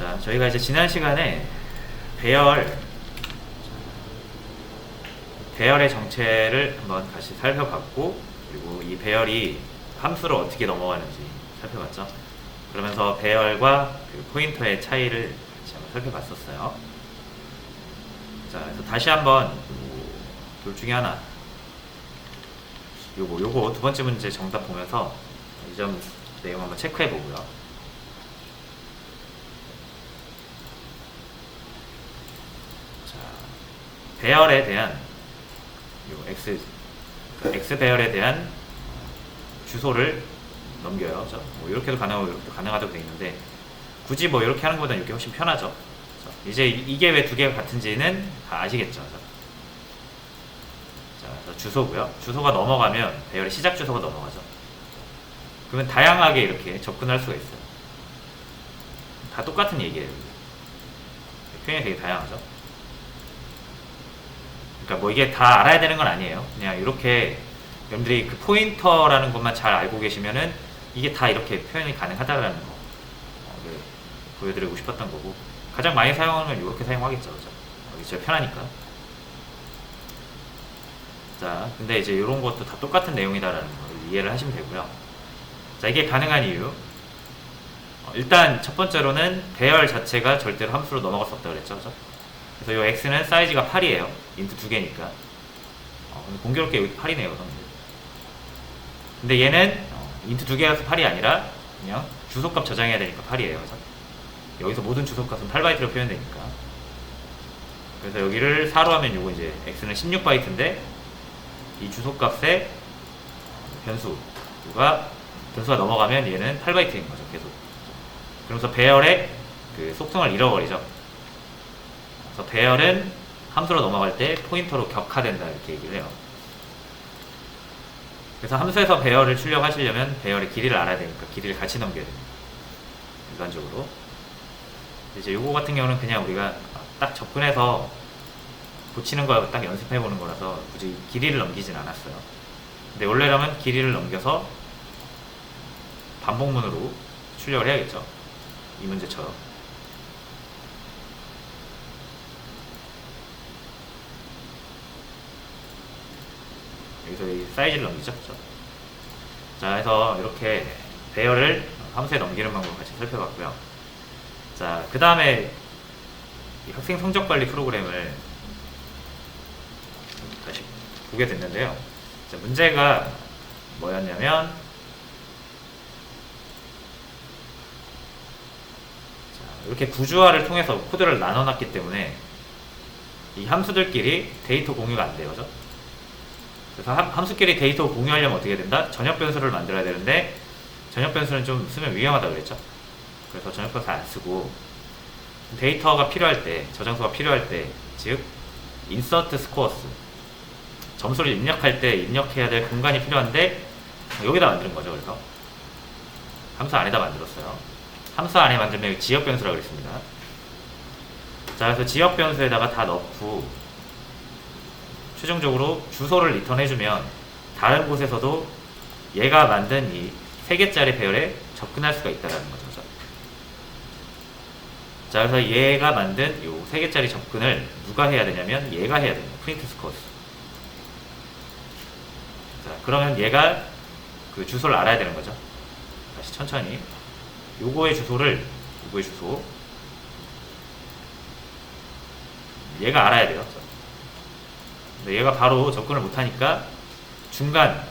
자, 저희가 이제 지난 시간에 배열의 정체를 한번 다시 살펴봤고, 그리고 이 배열이 함수로 어떻게 넘어가는지 살펴봤죠. 그러면서 배열과 그 포인터의 차이를 같이 한번 살펴봤었어요. 자, 그래서 다시 한번 둘 중에 하나, 요거 두 번째 문제 정답 보면서 이 점 내용 한번 체크해 보고요. 자, 배열에 대한 x 배열에 대한 주소를 넘겨요. 뭐 이렇게도 가능하고 이렇게도 가능하다고 되어 있는데, 굳이 뭐 이렇게 하는 것보다는 이게 훨씬 편하죠. 이제 이게 왜 두 개가 같은지는 다 아시겠죠. 자, 주소고요. 주소가 넘어가면 배열의 시작 주소가 넘어가죠. 그러면 다양하게 이렇게 접근할 수가 있어요. 다 똑같은 얘기예요. 표현이 되게 다양하죠. 그러니까 뭐 이게 다 알아야 되는 건 아니에요. 그냥 이렇게 여러분들이 그 포인터라는 것만 잘 알고 계시면은 이게 다 이렇게 표현이 가능하다라는 거 보여드리고 싶었던 거고, 가장 많이 사용하는 건 이렇게 사용하겠죠. 그죠? 이게 제일 편하니까. 자, 근데 이제 이런 것도 다 똑같은 내용이다라는 걸 이해를 하시면 되고요. 자, 이게 가능한 이유. 일단 첫 번째로는 배열 자체가 절대로 함수로 넘어갈 수 없다고 그랬죠. 그죠? 그래서 이 x는 사이즈가 8이에요. 인트 2개니까. 공교롭게 여기 8이네요. 근데 얘는 인트 2개라서 8이 아니라 그냥 주소값 저장해야 되니까 8이에요. 그죠? 여기서 모든 주소값은 8바이트로 표현되니까. 그래서 여기를 4로 하면 요거 이제 x는 16바이트인데 이 주소값에 변수가 넘어가면 얘는 8바이트인 거죠. 계속. 그러면서 배열의 그 속성을 잃어버리죠. 그래서 배열은 함수로 넘어갈 때 포인터로 격화된다 이렇게 얘기를 해요. 그래서 함수에서 배열을 출력하시려면 배열의 길이를 알아야 되니까 길이를 같이 넘겨야 됩니다. 일반적으로. 이제 요거 같은 경우는 그냥 우리가 딱 접근해서 고치는 거 딱 연습해 보는 거라서 굳이 길이를 넘기진 않았어요. 근데 원래라면 길이를 넘겨서 반복문으로 출력을 해야겠죠. 이 문제처럼. 여기서 이 사이즈를 넘기죠. 그렇죠? 자, 그래서 이렇게 배열을 함수에 넘기는 방법을 같이 살펴봤고요. 자, 그 다음에 학생 성적 관리 프로그램을 다시 보게 됐는데요. 자, 문제가 뭐였냐면, 자, 이렇게 구조화를 통해서 코드를 나눠놨기 때문에 이 함수들끼리 데이터 공유가 안 돼요. 그죠? 그래서 함수끼리 데이터 공유하려면 어떻게 된다? 전역 변수를 만들어야 되는데, 전역 변수는 좀 쓰면 위험하다고 그랬죠. 그래서 전역 변수 안 쓰고 데이터가 필요할 때, 저장소가 필요할 때, 즉 insert scores, 점수를 입력할 때 입력해야 될 공간이 필요한데 여기다 만드는 거죠. 그래서 함수 안에다 만들었어요. 함수 안에 만들면 지역 변수라고 그랬습니다. 자, 그래서 지역 변수에다가 다 넣고 최종적으로 주소를 리턴해주면 다른 곳에서도 얘가 만든 이 3개짜리 배열에 접근할 수가 있다는 거죠. 자, 그래서 얘가 만든 요 3개짜리 접근을 누가 해야 되냐면 얘가 해야 됩니다. print scores. 자, 그러면 얘가 그 주소를 알아야 되는 거죠. 다시 천천히. 요거의 주소 얘가 알아야 돼요. 근데 얘가 바로 접근을 못하니까 중간,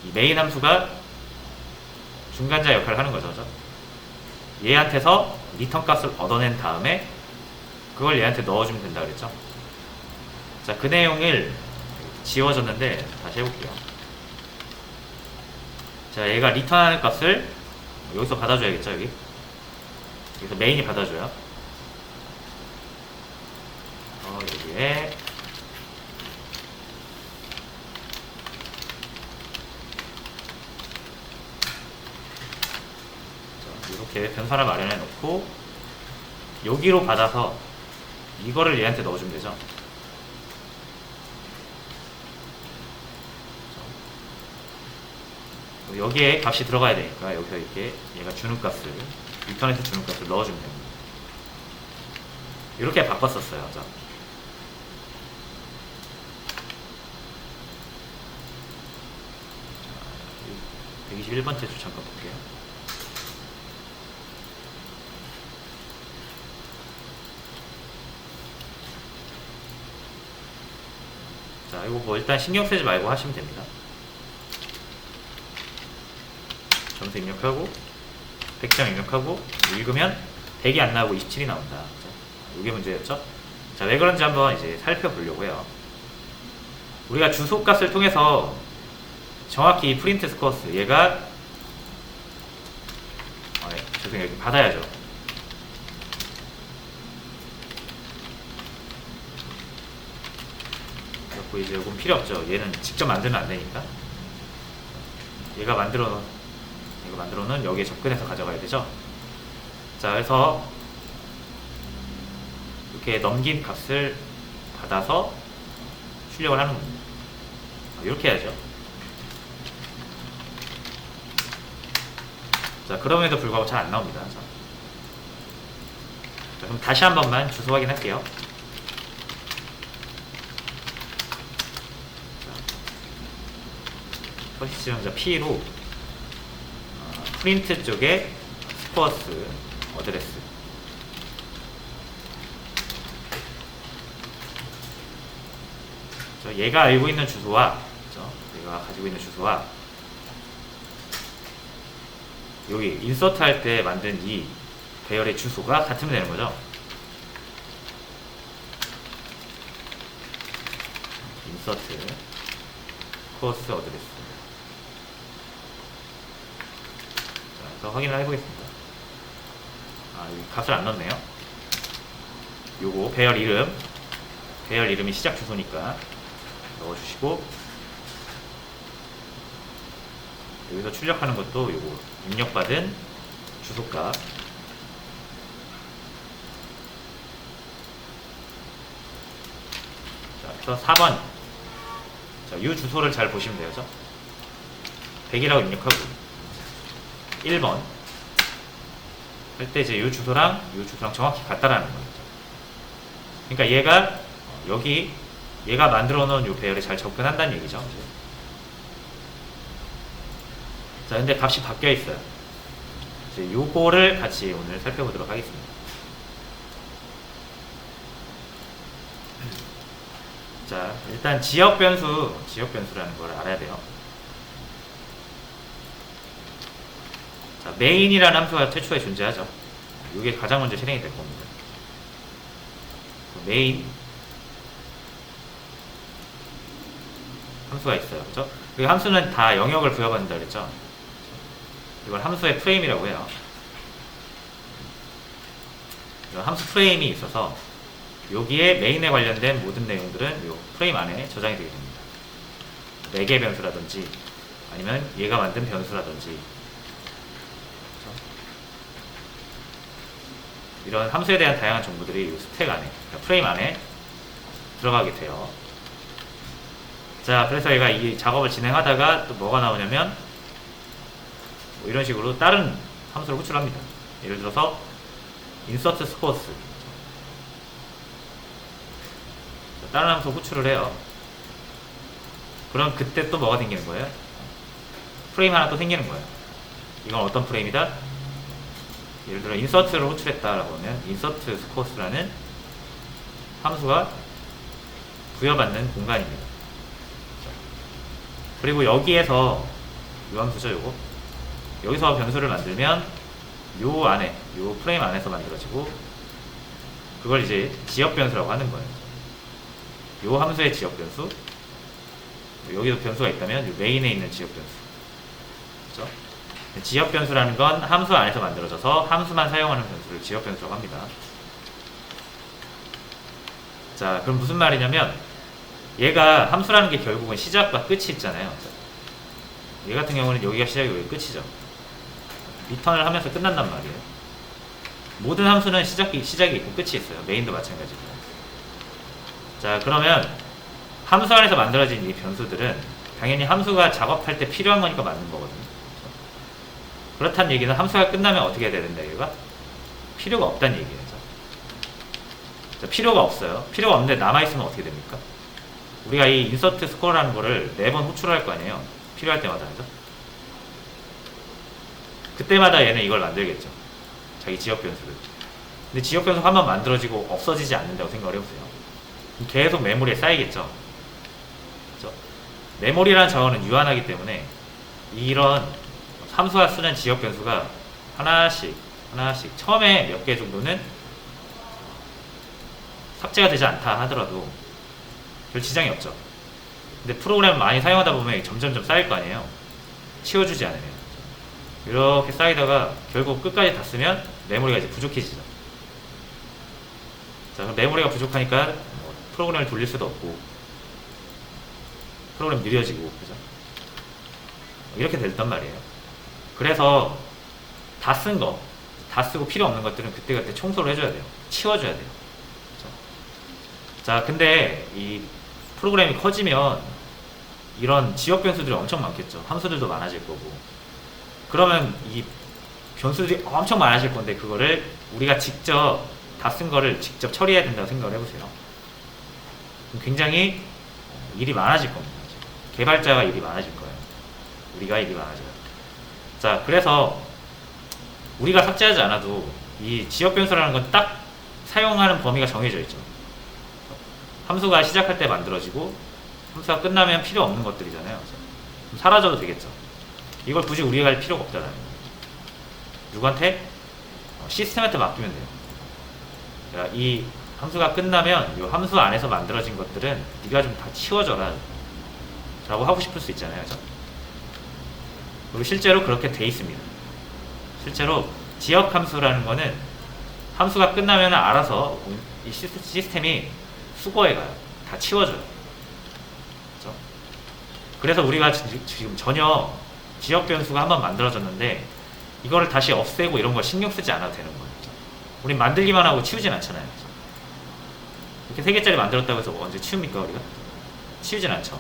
이 메인 함수가 중간자 역할을 하는 거죠. 그죠? 얘한테서 리턴 값을 얻어낸 다음에 그걸 얘한테 넣어주면 된다 그랬죠. 자, 그 내용을 지워졌는데 다시 해볼게요. 자, 얘가 리턴하는 값을 여기서 받아줘야겠죠. 여기서 메인이 받아줘요. 여기에 이렇게 변수 하나 마련해 놓고 여기로 받아서 이거를 얘한테 넣어주면 되죠. 여기에 값이 들어가야 되니까 여기서 이렇게 얘가 주는 값을 리턴에서 주는 값을 넣어주면 됩니다. 이렇게 바꿨었어요. 121번째 줄 잠깐 볼게요. 자, 이거 뭐 일단 신경 쓰지 말고 하시면 됩니다. 점수 입력하고 100점 입력하고 읽으면 100이 안 나오고 27이 나온다. 이게 문제였죠. 자, 왜 그런지 한번 이제 살펴보려고 해요. 우리가 주소값을 통해서 정확히 이 프린트 스코어스 얘가 죄송해요. 이렇게 받아야죠. 그래갖고 이제 이건 필요 없죠. 얘는 직접 만들면 안 되니까. 얘가 만들어 놓은 여기에 접근해서 가져가야 되죠. 자, 그래서 이렇게 넘긴 값을 받아서 출력을 하는 겁니다. 이렇게 해야죠. 자, 그럼에도 불구하고 잘 안 나옵니다. 자, 그럼 다시 한 번만 주소 확인할게요. 서식 지정자 P로 프린트 쪽에 스코어스 어드레스 얘가 알고 있는 주소와 얘가 가지고 있는 주소와 여기 인서트 할 때 만든 이 배열의 주소가 같으면 되는 거죠. 인서트 코스 어드레스. 자, 그래서 확인을 해보겠습니다. 여기 값을 안 넣었네요. 요거 배열 이름이 시작 주소니까 넣어주시고, 여기서 출력하는 것도 요거 입력받은 주소값. 자, 그래서 4번. 자, 이 주소를 잘 보시면 되죠. 100이라고 입력하고 1번 할 때 이제 이 주소랑 정확히 같다라는 거죠. 그러니까 얘가 여기 얘가 만들어 놓은 이 배열에 잘 접근한다는 얘기죠. 자, 근데 값이 바뀌어 있어요. 이제 요거를 같이 오늘 살펴보도록 하겠습니다. 자, 일단 지역 변수라는 걸 알아야 돼요. 자, 메인이라는 함수가 최초에 존재하죠. 이게 가장 먼저 실행이 될 겁니다. 메인 함수가 있어요. 그죠? 그 함수는 다 영역을 부여받는다 그랬죠? 이걸 함수의 프레임이라고 해요. 함수 프레임이 있어서 여기에 메인에 관련된 모든 내용들은 이 프레임 안에 저장이 되게 됩니다. 매개 변수라든지 아니면 얘가 만든 변수라든지 이런 함수에 대한 다양한 정보들이 이 스택 안에, 그러니까 프레임 안에 들어가게 돼요. 자, 그래서 얘가 이 작업을 진행하다가 또 뭐가 나오냐면 뭐 이런 식으로 다른 함수를 호출합니다. 예를 들어서 insert scores, 다른 함수 호출을 해요. 그럼 그때 또 뭐가 생기는 거예요? 프레임 하나 또 생기는 거예요. 이건 어떤 프레임이다? 예를 들어 insert를 호출했다라고 하면 insert scores라는 함수가 부여받는 공간입니다. 그리고 여기에서 이 함수죠, 요거. 여기서 변수를 만들면 요 안에, 요 프레임 안에서 만들어지고 그걸 이제 지역 변수라고 하는 거예요. 요 함수의 지역 변수, 여기도 변수가 있다면 요 메인에 있는 지역 변수. 그렇죠? 지역 변수라는 건 함수 안에서 만들어져서 함수만 사용하는 변수를 지역 변수라고 합니다. 자, 그럼 무슨 말이냐면 얘가 함수라는 게 결국은 시작과 끝이 있잖아요. 얘 같은 경우는 여기가 시작이고 여기가 끝이죠. 리턴을 하면서 끝난단 말이에요. 모든 함수는 시작이 있고 끝이 있어요. 메인도 마찬가지고. 자, 그러면 함수 안에서 만들어진 이 변수들은 당연히 함수가 작업할 때 필요한 거니까 만든 거거든요. 그렇다는 얘기는 함수가 끝나면 어떻게 해야 된다 얘가? 필요가 없다는 얘기예요. 자, 필요가 없어요. 필요가 없는데 남아있으면 어떻게 됩니까? 우리가 이 인서트 스코어라는 거를 4번 호출할 거 아니에요. 필요할 때마다. 그죠? 그때마다 얘는 이걸 만들겠죠. 자기 지역 변수를. 근데 지역 변수가 한번 만들어지고 없어지지 않는다고 생각을 해보세요. 계속 메모리에 쌓이겠죠. 그죠? 메모리라는 자원은 유한하기 때문에 이런 함수가 쓰는 지역 변수가 하나씩 처음에 몇 개 정도는 삭제가 되지 않다 하더라도 별 지장이 없죠. 근데 프로그램을 많이 사용하다 보면 점점점 쌓일 거 아니에요. 치워주지 않으면. 이렇게 쌓이다가 결국 끝까지 다 쓰면 메모리가 이제 부족해지죠. 자, 그럼 메모리가 부족하니까 프로그램을 돌릴 수도 없고 프로그램 느려지고, 그죠? 이렇게 됐단 말이에요. 그래서 다 쓰고 필요 없는 것들은 그때그때 청소를 해줘야 돼요. 치워줘야 돼요. 그죠? 자, 근데 이 프로그램이 커지면 이런 지역 변수들이 엄청 많겠죠. 함수들도 많아질 거고. 그러면 이 변수들이 엄청 많아질 건데 그거를 우리가 직접 다 쓴 거를 직접 처리해야 된다고 생각을 해보세요. 굉장히 일이 많아질 겁니다. 개발자가 일이 많아질 거예요. 우리가 일이 많아져요. 자, 그래서 우리가 삭제하지 않아도 이 지역 변수라는 건 딱 사용하는 범위가 정해져 있죠. 함수가 시작할 때 만들어지고 함수가 끝나면 필요 없는 것들이잖아요. 그럼 사라져도 되겠죠. 이걸 굳이 우리가 할 필요가 없잖아요. 누구한테? 시스템한테 맡기면 돼요. 자, 이 함수가 끝나면 이 함수 안에서 만들어진 것들은 네가 좀 다 치워줘라 라고 하고 싶을 수 있잖아요. 그죠? 그리고 실제로 그렇게 돼 있습니다. 실제로 지역 함수라는 거는 함수가 끝나면 알아서 이 시스템이 수거해가요. 다 치워줘요. 그죠? 그래서 우리가 지금 전혀 지역 변수가 한번 만들어졌는데 이거를 다시 없애고 이런 걸 신경 쓰지 않아도 되는 거예요. 우린 만들기만 하고 치우진 않잖아요. 이렇게 3개짜리 만들었다고 해서 언제 치웁니까 우리가? 치우진 않죠.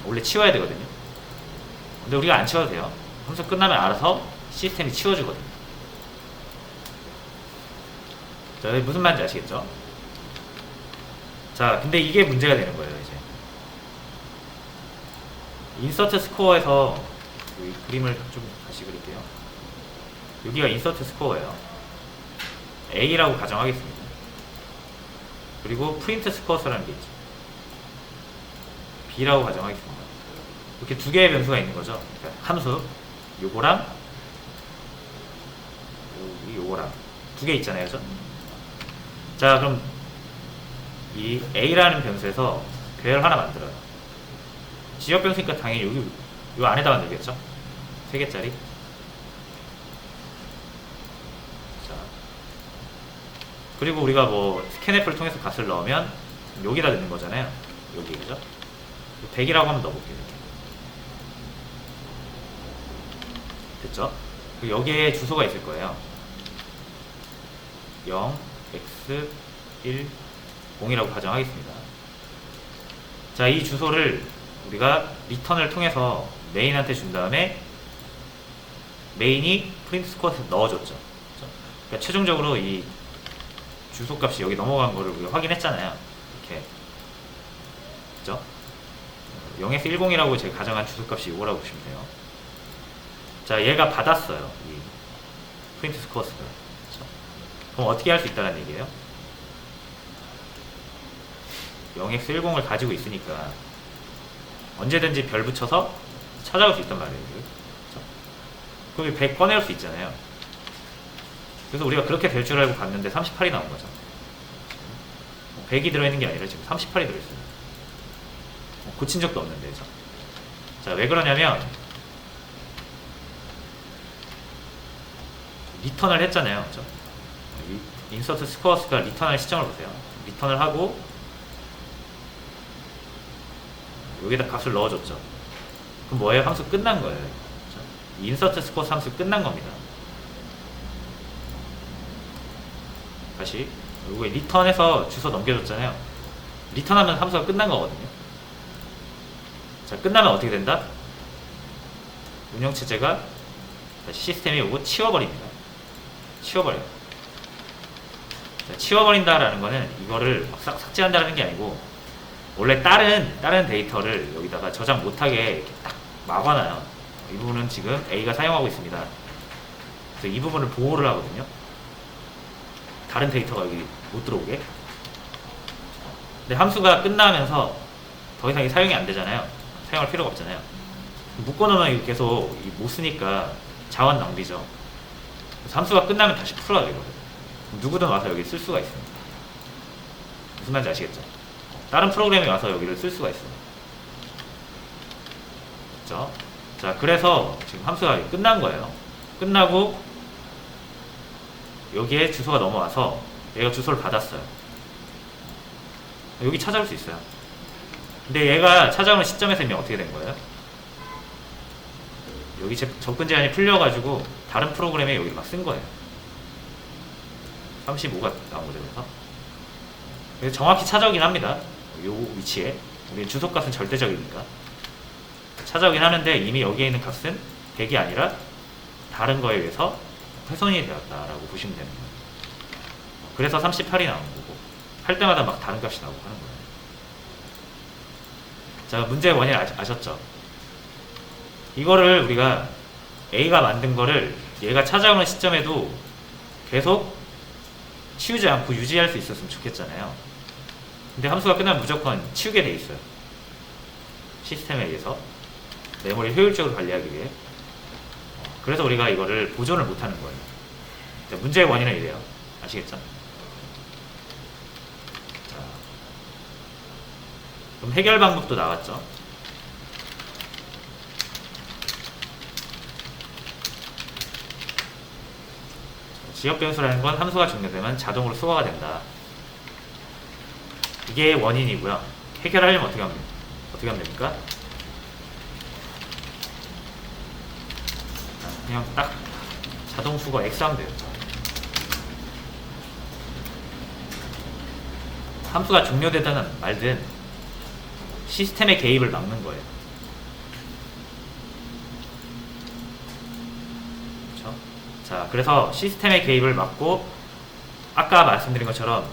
원래 치워야 되거든요. 근데 우리가 안 치워도 돼요. 함수 끝나면 알아서 시스템이 치워주거든요. 자, 무슨 말인지 아시겠죠? 자, 근데 이게 문제가 되는 거예요. 이제 인서트 스코어에서 이 그림을 좀 다시 그릴게요. 여기가 인서트 스코어예요. A라고 가정하겠습니다. 그리고 프린트 스코어스라는 게 있죠. B라고 가정하겠습니다. 이렇게 2개의 변수가 있는 거죠. 그러니까 함수 요거랑 요거랑 2개 있잖아요. 그죠? 자, 그럼 이 A라는 변수에서 배열 하나 만들어요. 지역 변수니까 당연히 여기 요 안에다 만들겠죠. 3개짜리. 자, 그리고 우리가 뭐 스캔F를 통해서 값을 넣으면 여기다 넣는 거잖아요. 여기, 그죠? 100이라고 한번 넣어볼게요. 됐죠? 여기에 주소가 있을 거예요. 0, x, 1, 0이라고 가정하겠습니다. 자, 이 주소를 우리가 리턴을 통해서 메인한테 준 다음에 메인이 프린트 스코어에 넣어줬죠. 그러니까 최종적으로 이 주소값이 여기 넘어간 거를 우리가 확인했잖아요. 이렇게. 그죠? 0에서 10이라고 제가 가정한 주소값이 이거라고 보시면 돼요. 자, 얘가 받았어요. 이 프린트 스코어스를. 그렇죠? 그럼 어떻게 할 수 있다는 얘기예요? 0x 10을 가지고 있으니까 언제든지 별 붙여서 찾아올 수 있단 말이에요. 그렇죠? 그럼 100 꺼내올 수 있잖아요. 그래서 우리가 그렇게 될 줄 알고 봤는데 38이 나온 거죠. 100이 들어있는 게 아니라 지금 38이 들어있어요. 고친 적도 없는데. 그렇죠? 자, 왜 그러냐면 리턴을 했잖아요. 그렇죠? 인서트 스코어스가 리턴할 시점을 보세요. 리턴을 하고 여기다 값을 넣어줬죠. 그럼 뭐예요? 함수 끝난 거예요. 그렇죠? 인서트 스코어스 함수 끝난 겁니다. 다시 여기 리턴해서 주소 넘겨줬잖아요. 리턴하면 함수가 끝난 거거든요. 자, 끝나면 어떻게 된다? 운영체제가 시스템이 요거 치워버립니다. 치워버려요. 자, 치워버린다라는 거는 이거를 막 삭제한다는 게 아니고 원래 다른 데이터를 여기다가 저장 못하게 이렇게 딱 막아놔요. 이 부분은 지금 A가 사용하고 있습니다. 그래서 이 부분을 보호를 하거든요. 다른 데이터가 여기 못 들어오게. 근데 함수가 끝나면서 더 이상 사용이 안 되잖아요. 사용할 필요가 없잖아요. 묶어놓으면 이거 계속 못 쓰니까 자원 낭비죠. 그래서 함수가 끝나면 다시 풀어야 되거든요. 누구든 와서 여기 쓸 수가 있습니다. 무슨 말인지 아시겠죠? 다른 프로그램이 와서 여기를 쓸 수가 있어요. 그렇죠? 자, 그래서 지금 함수가 끝난 거예요. 끝나고 여기에 주소가 넘어와서 얘가 주소를 받았어요. 여기 찾아올 수 있어요. 근데 얘가 찾아오는 시점에서 이미 어떻게 된 거예요? 여기 접근 제한이 풀려가지고 다른 프로그램에 여기를 막 쓴 거예요. 35가 나온 거죠. 그래서 정확히 찾아오긴 합니다. 요 위치에. 우리 주소값은 절대적이니까. 찾아오긴 하는데 이미 여기에 있는 값은 100이 아니라 다른 거에 의해서 훼손이 되었다라고 보시면 되는 거예요. 그래서 38이 나오는 거고, 할 때마다 막 다른 값이 나오고 하는 거예요. 자, 문제의 원인 아셨죠? 이거를 우리가 A가 만든 거를 얘가 찾아오는 시점에도 계속 치우지 않고 유지할 수 있었으면 좋겠잖아요. 근데 함수가 끝나면 무조건 치우게 돼 있어요. 시스템에 의해서 메모리를 효율적으로 관리하기 위해. 그래서 우리가 이거를 보존을 못하는 거예요. 자, 문제의 원인은 이래요. 아시겠죠? 자, 그럼 해결 방법도 나왔죠. 지역 변수라는 건 함수가 종료되면 자동으로 수거가 된다. 이게 원인이고요. 해결하려면 어떻게 하면 됩니까? 그냥 딱 자동 수거 X 하면 돼요. 함수가 종료되든 말든 시스템의 개입을 막는 거예요. 그렇죠? 자, 그래서 시스템의 개입을 막고 아까 말씀드린 것처럼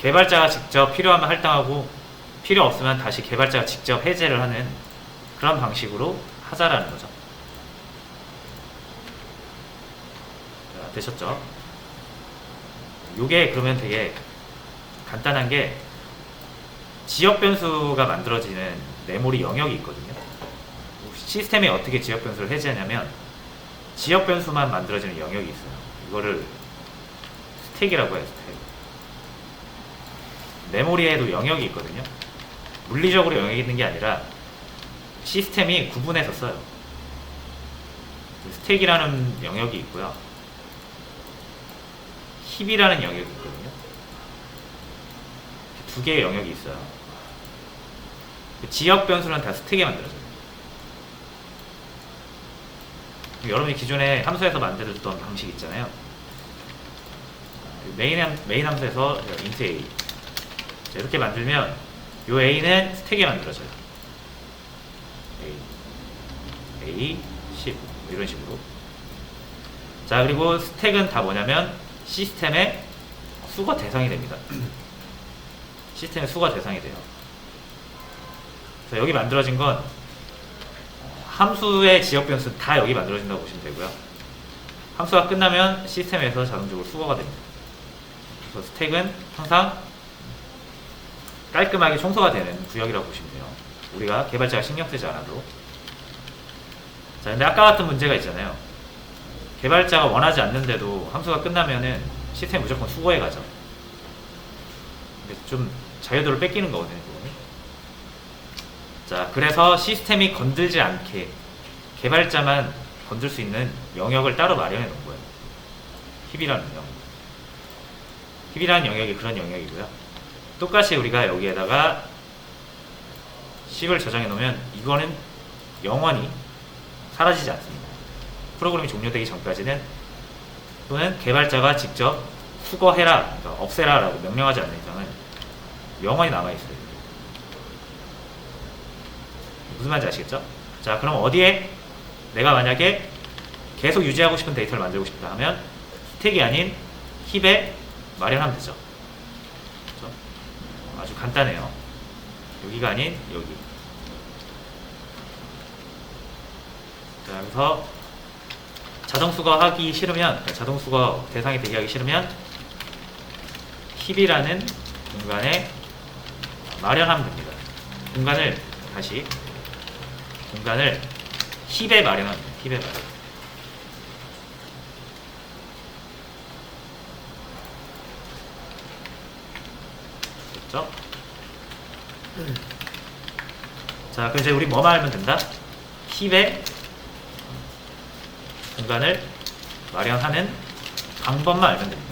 개발자가 직접 필요하면 할당하고 필요 없으면 다시 개발자가 직접 해제를 하는 그런 방식으로 하자라는 거죠. 자, 되셨죠? 요게 그러면 되게 간단한 게 지역 변수가 만들어지는 메모리 영역이 있거든요. 시스템이 어떻게 지역 변수를 해제하냐면 지역 변수만 만들어지는 영역이 있어요. 이거를 스택이라고 해요. 스택. 메모리에도 영역이 있거든요. 물리적으로 영역이 있는 게 아니라 시스템이 구분해서 써요. 스택이라는 영역이 있고요. 힙이라는 영역이 있거든요. 두 개의 영역이 있어요. 지역 변수는 다 스택에 만들어져요. 여러분이 기존에 함수에서 만들었던 방식 있잖아요. 메인 함수에서 int a 이렇게 만들면 요 a는 스택에 만들어져요. a 10 이런 식으로. 자, 그리고 스택은 다 뭐냐면 시스템의 수거 대상이 됩니다. 시스템의 수거 대상이 돼요. 그래서 여기 만들어진 건 함수의 지역 변수 다 여기 만들어진다고 보시면 되고요. 함수가 끝나면 시스템에서 자동적으로 수거가 됩니다. 그래서 스택은 항상 깔끔하게 청소가 되는 구역이라고 보시면 돼요. 우리가 개발자가 신경 쓰지 않아도. 자, 근데 아까 같은 문제가 있잖아요. 개발자가 원하지 않는데도 함수가 끝나면은 시스템이 무조건 수거해 가죠. 좀 자유도를 뺏기는 거거든요. 자, 그래서 시스템이 건들지 않게 개발자만 건들 수 있는 영역을 따로 마련해 놓은 거예요. 힙이라는 영역. 힙이라는 영역이 그런 영역이고요. 똑같이 우리가 여기에다가 10을 저장해 놓으면 이거는 영원히 사라지지 않습니다. 프로그램이 종료되기 전까지는, 또는 개발자가 직접 수거해라, 그러니까 없애라 라고 명령하지 않는 이상은 영원히 남아있어요. 무슨 말인지 아시겠죠? 자, 그럼 어디에 내가 만약에 계속 유지하고 싶은 데이터를 만들고 싶다 하면 스택이 아닌 힙에 마련하면 되죠. 그렇죠? 아주 간단해요. 여기가 아닌 여기. 자, 그래서 자동 수거하기 싫으면, 자동 수거 대상이 되게 하기 싫으면 힙이라는 공간에 마련하면 됩니다. 공간을 힙에 마련하면 돼요. 힙에 마련. 됐죠? 자, 그럼 이제 우리 뭐만 알면 된다? 힙에 공간을 마련하는 방법만 알면 됩니다.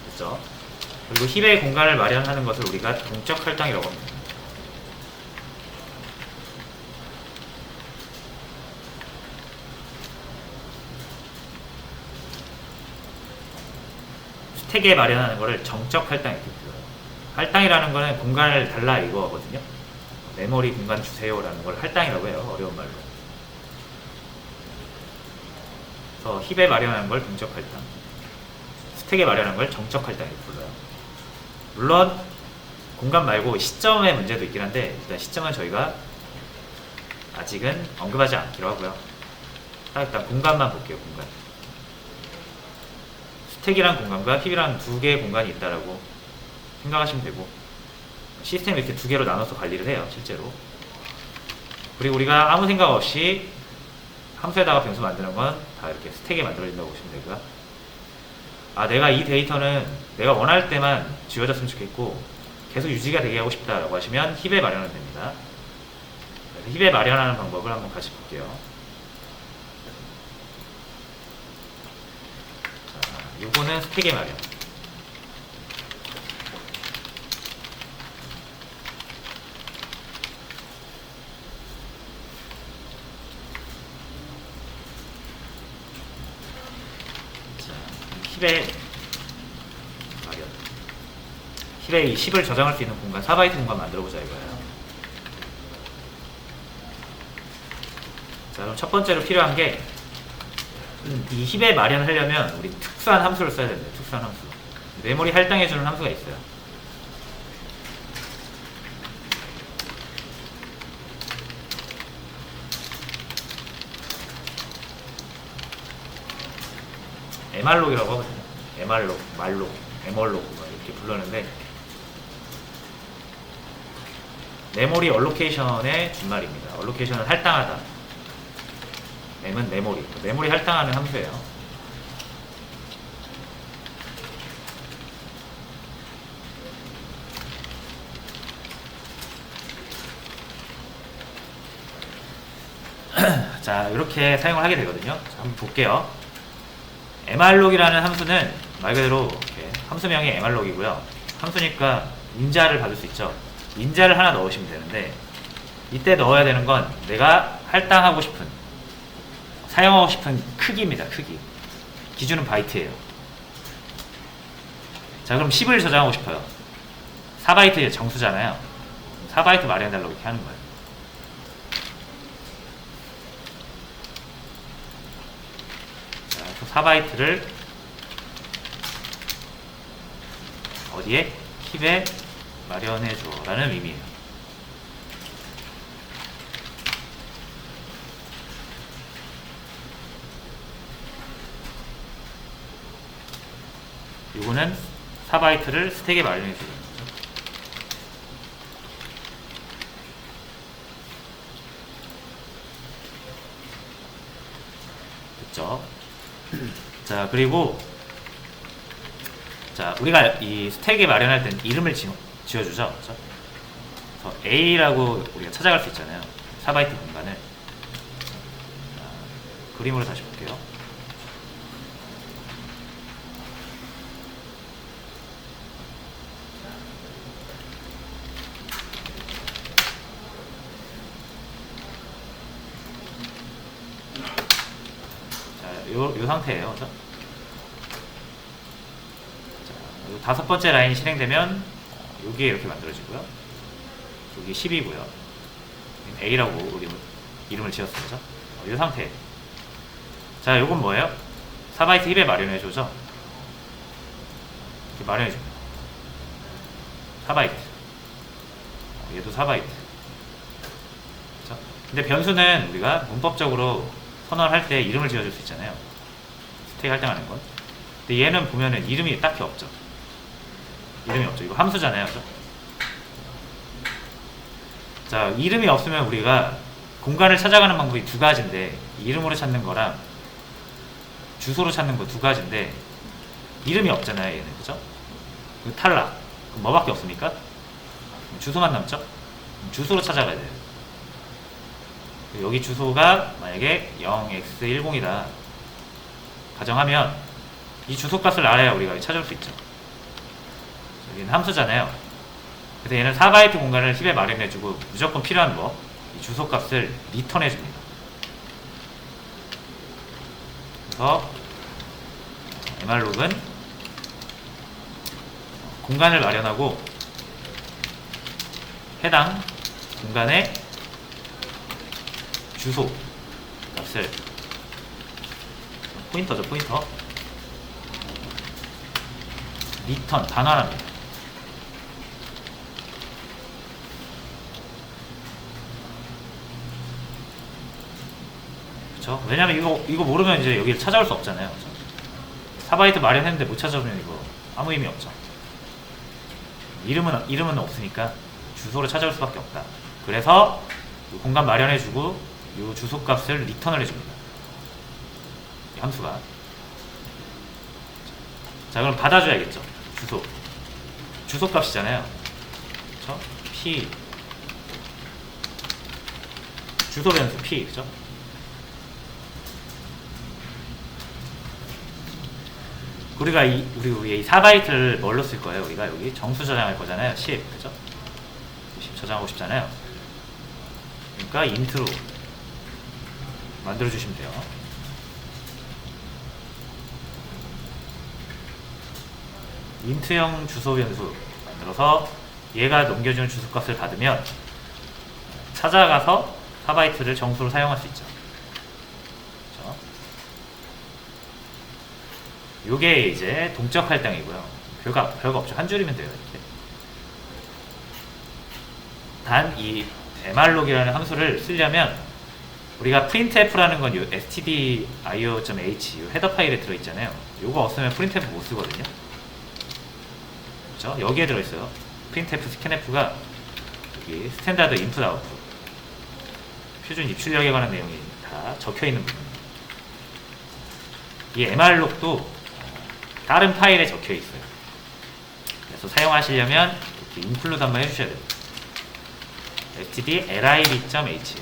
됐죠? 그리고 힙의 공간을 마련하는 것을 우리가 동적 할당이라고 합니다. 스택에 마련하는 것을 정적 할당 이렇게 불러요. 할당이라는 거는 공간을 달라 이거거든요. 메모리 공간 주세요라는 걸 할당이라고 해요. 어려운 말로. 그래서 힙에 마련하는 걸 동적 할당, 스택에 마련하는 걸 정적 할당 이렇게 불러요. 물론 공간 말고 시점의 문제도 있긴 한데 일단 시점은 저희가 아직은 언급하지 않기로 하고요. 일단 공간만 볼게요. 공간. 스택이란 공간과 힙이란 두 개의 공간이 있다라고 생각하시면 되고, 시스템을 이렇게 두 개로 나눠서 관리를 해요. 실제로. 그리고 우리가 아무 생각 없이 함수에다가 변수 만드는 건 다 이렇게 스택에 만들어진다고 보시면 되고요. 아, 내가 이 데이터는 내가 원할 때만 지워졌으면 좋겠고 계속 유지가 되게 하고 싶다라고 하시면 힙에 마련하면 됩니다. 그래서 힙에 마련하는 방법을 한번 같이 볼게요. 자, 요거는 스택에 마련. 힙에 마련. 힙에 이 10을 저장할 수 있는 공간, 4바이트 공간 만들어보자 이거예요. 자, 그럼 첫 번째로 필요한 게 이 힙에 마련하려면 우리 특수한 함수를 써야 됩니다. 특수한 함수. 메모리 할당해주는 함수가 있어요. MRlog이라고 하거든요. MRlog, 말log, MRlog 이렇게 불렀는데 메모리 얼로케이션의 준말입니다. 얼로케이션은 할당하다. M은 메모리. 메모리 할당하는 함수예요. 자, 이렇게 사용을 하게 되거든요. 자, 한번 볼게요. MRlog이라는 함수는 말 그대로 이렇게 함수명이 MRlog이고요. 함수니까 인자를 받을 수 있죠. 인자를 하나 넣으시면 되는데 이때 넣어야 되는 건 내가 할당하고 싶은, 사용하고 싶은 크기입니다. 크기. 기준은 바이트예요. 자, 그럼 10을 저장하고 싶어요. 4바이트 정수잖아요. 4바이트 마련해달라고 이렇게 하는 거예요. 자, 4바이트를 어디에? 힙에 마련해줘 라는 의미예요. 요거는 4바이트를 스택에 마련해주는 거죠. 됐죠? 자, 그리고 자, 우리가 이 스택에 마련할 땐 이름을 지어주죠. 그렇죠? 그래서 A라고 우리가 찾아갈 수 있잖아요. 4바이트 공간을. 자, 그림으로 다시 볼게요. 자, 요 상태예요. 그렇죠? 자, 요 5번째 라인이 실행되면 여기에 이렇게 만들어지고요. 여기 10이고요. A라고 이름을 지었습니다 이 상태. 자, 요건 뭐예요? 4바이트 힙에 마련해주죠. 이렇게 마련해줍니다. 4바이트. 얘도 4바이트. 그쵸? 근데 변수는 우리가 문법적으로 선언을 할 때 이름을 지어줄 수 있잖아요. 스택 할당하는 건. 근데 얘는 보면은 이름이 딱히 없죠. 이름이 없죠. 이거 함수잖아요. 그죠? 자, 이름이 없으면 우리가 공간을 찾아가는 방법이 두 가지인데, 이름으로 찾는 거랑 주소로 찾는 거 두 가지인데, 이름이 없잖아요, 얘는. 그죠? 탈락. 그럼 뭐밖에 없습니까? 주소만 남죠? 주소로 찾아가야 돼요. 여기 주소가 만약에 0x10이다 가정하면 이 주소값을 알아야 우리가 찾을 수 있죠. 여기는 함수잖아요. 그래서 얘는 4바이트 공간을 힙에 마련해주고 무조건 필요한 거, 이 주소값을 리턴해줍니다. 그래서 mrlog은 공간을 마련하고 해당 공간의 주소 값을, 포인터죠, 포인터, 리턴 반환합니다. 그쵸? 왜냐면 이거 모르면 이제 여기를 찾아올 수 없잖아요. 그쵸? 4바이트 마련했는데 못 찾아오면 이거 아무 의미 없죠. 이름은 없으니까 주소를 찾아올 수밖에 없다. 그래서 공간 마련해주고 이 주소 값을 리턴을 해줍니다. 이 함수가. 자, 그럼 받아줘야겠죠. 주소 값이잖아요. 그쵸? p 주소 변수 p, 그죠? 우리가 이 4바이트를 뭘로 쓸 거예요? 우리가 여기 정수 저장할 거잖아요. 10, 그죠? 10 저장하고 싶잖아요. 그러니까 int로 만들어 주시면 돼요. int형 주소 변수 만들어서 얘가 넘겨주는 주소값을 받으면 찾아가서 4바이트를 정수로 사용할 수 있죠. 그렇죠? 요게 이제 동적 할당이고요. 별거 없죠. 한 줄이면 돼요. 이렇게. 단 이 mrlog이라는 함수를 쓰려면 우리가 printf라는 건 요 stdio.h 요 헤더 파일에 들어있잖아요. 요거 없으면 printf 못 쓰거든요. 그렇죠? 여기에 들어있어요. printf, scanf가 여기 스탠다드 인풋 아웃풋 표준 입출력에 관한 내용이 다 적혀있는 부분입니다. 이 mrlog도 다른 파일에 적혀있어요. 그래서 사용하시려면 이렇게 include 한번 해주셔야 돼요. std.lib.h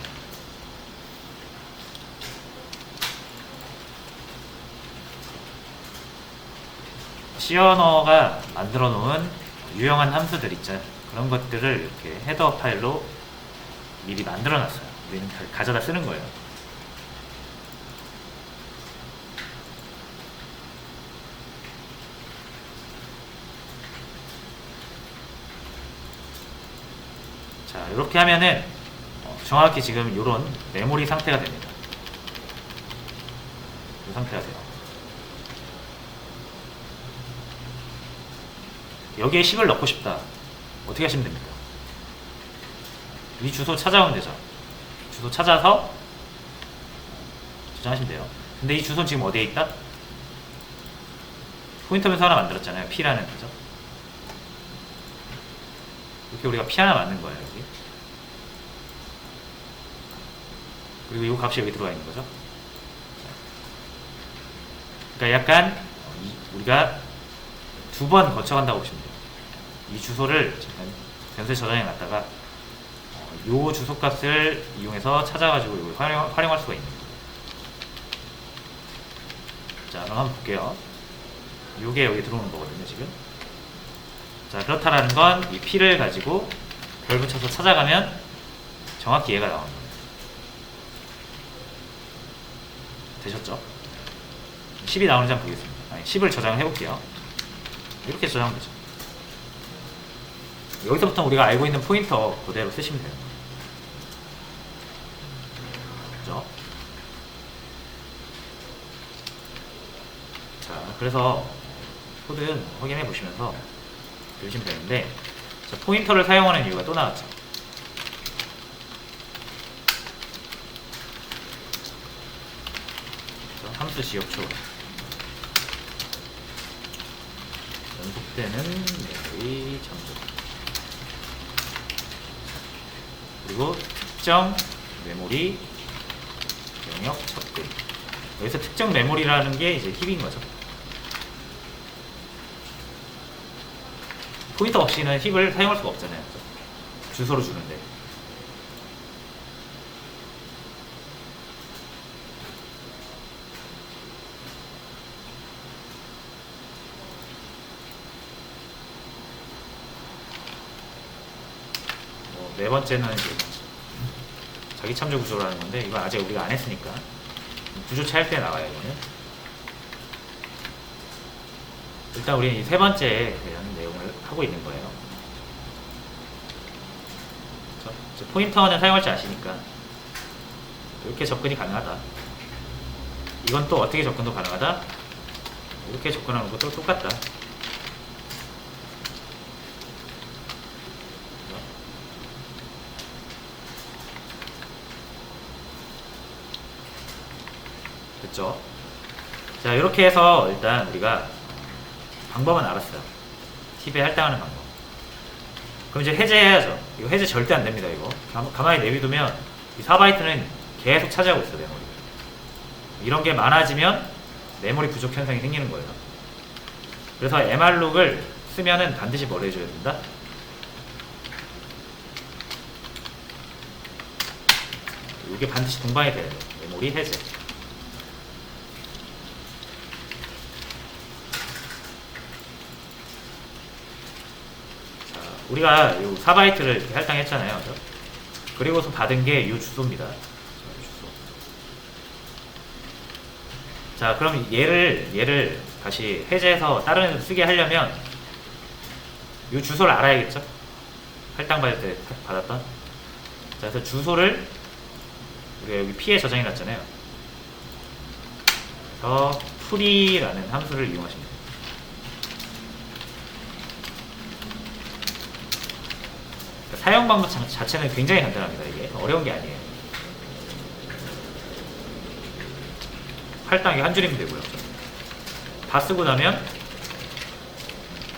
시어너가 만들어 놓은 유용한 함수들 있죠. 그런 것들을 이렇게 헤더 파일로 미리 만들어 놨어요. 우리는 가져다 쓰는 거예요. 자, 이렇게 하면은 정확히 지금 이런 메모리 상태가 됩니다. 이 상태가 돼요. 여기에 10을 넣고 싶다. 어떻게 하시면 됩니까? 이 주소 찾아오면 되죠. 주소 찾아서 저장하시면 돼요. 근데 이 주소는 지금 어디에 있다? 포인터 변수 하나 만들었잖아요. P라는, 그죠? 이렇게 우리가 P 하나 만든 거예요, 여기. 그리고 이 값이 여기 들어와 있는 거죠. 그러니까 약간 우리가 두 번 거쳐간다고 보시면 돼요. 이 주소를 변수에 저장해 놨다가 요 주소값을 이용해서 찾아가지고 이걸 활용할 수가 있는 거예요. 자, 그럼 한번 볼게요. 요게 여기 들어오는 거거든요, 지금. 자, 그렇다라는 건 이 P를 가지고 별 붙여서 찾아가면 정확히 얘가 나오는 거예요. 되셨죠? 10이 나오는지 한번 보겠습니다. 아니, 10을 저장을 해볼게요. 이렇게 저장되죠. 여기서부터 우리가 알고 있는 포인터 그대로 쓰시면 돼요. 그죠? 자, 그래서 코드 확인해 보시면서 그러시면 되는데, 자, 포인터를 사용하는 이유가 또 나왔죠. 함수 지역초 연속되는 메모리 참조, 그리고 특정 메모리 영역 접근. 여기서 특정 메모리라는 게 이제 힙인 거죠. 포인터 없이는 힙을 사용할 수가 없잖아요. 주소로 주는데. 네 번째는 이제 자기 참조 구조라는 건데, 이건 아직 우리가 안 했으니까 구조 찾을 때 나와요. 이거는 일단 우리는 이 세 번째에 대한 내용을 하고 있는 거예요. 그렇죠? 포인터는 사용할 줄 아시니까 이렇게 접근이 가능하다. 이건 또 어떻게 접근도 가능하다. 이렇게 접근하는 것도 똑같다. 됐죠? 자, 이렇게 해서 일단 우리가 방법은 알았어요. 팁에 할당하는 방법. 그럼 이제 해제해야죠. 이거 해제 절대 안 됩니다. 이거 가만히 내비두면 이 4바이트는 계속 차지하고 있어요. 메모리. 이런 게 많아지면 메모리 부족 현상이 생기는 거예요. 그래서 MR록을 쓰면은 반드시 뭘 해줘야 된다? 이게 반드시 동반이 돼야 돼요. 메모리 해제. 우리가 이 4바이트를 이렇게 할당했잖아요. 그죠? 그리고서 받은 게 이 주소입니다. 주소. 자, 그럼 얘를 다시 해제해서 다른 애들 쓰게 하려면 이 주소를 알아야겠죠? 할당받을 때 받았던. 자, 그래서 주소를 우리가 여기 P에 저장해 놨잖아요. 그래서 풀이라는 함수를 이용하시면 돼요. 사용 방법 자체는 굉장히 간단합니다. 이게 어려운 게 아니에요. 할당이 한 줄이면 되고요. 다 쓰고 나면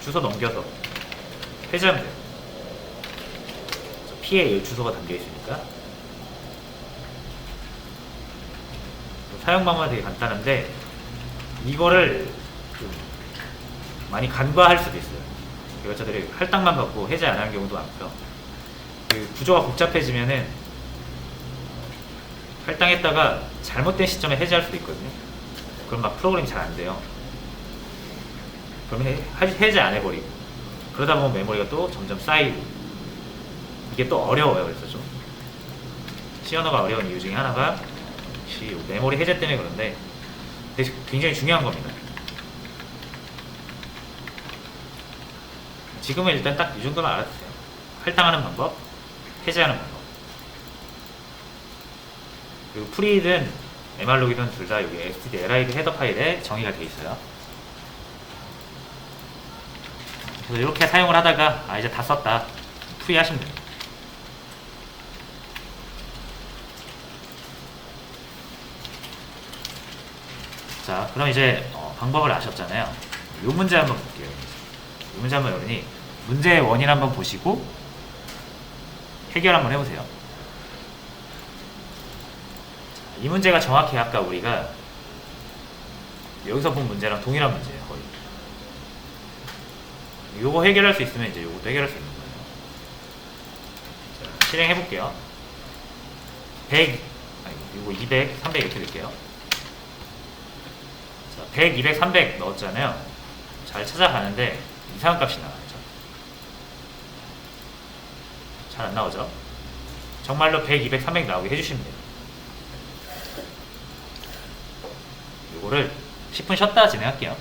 주소 넘겨서 해제하면 돼요. P에 주소가 담겨 있으니까. 사용 방법은 되게 간단한데 이거를 좀 많이 간과할 수도 있어요. 개발자들이 할당만 받고 해제 안 하는 경우도 많고요. 그 구조가 복잡해지면은 할당했다가 잘못된 시점에 해제할 수도 있거든요. 그럼 막 프로그램이 잘 안 돼요. 그럼 해제 안 해버리고 그러다 보면 메모리가 또 점점 쌓이고 이게 또 어려워요. 그래서 좀 C 언어가 어려운 이유 중에 하나가 역시 메모리 해제 때문에 그런데 굉장히 중요한 겁니다. 지금은 일단 딱 이 정도만 알아두세요. 할당하는 방법, 해제하는 방법. 그리고 프리든 MR록이든 둘 다 여기 std.li 헤더 파일에 정의가 되어 있어요. 그래서 이렇게 사용을 하다가 이제 다 썼다. 프리 하시면 됩니다. 자, 그럼 이제 방법을 아셨잖아요. 이 문제 한번 볼게요. 이 문제 한번 여러분이 문제의 원인 한번 보시고 해결 한번 해보세요. 이 문제가 정확히 아까 우리가 여기서 본 문제랑 동일한 문제예요. 거의. 요거 해결할 수 있으면 이제 요것도 해결할 수 있는 거예요. 자, 실행해 볼게요. 100, 요거 200, 300 이렇게 넣을게요. 자, 100, 200, 300 넣었잖아요. 잘 찾아가는데 이상한 값이 나와요. 잘 안 나오죠? 정말로 100, 200, 300 나오게 해주시면 돼요. 요거를 10분 쉬었다 진행할게요.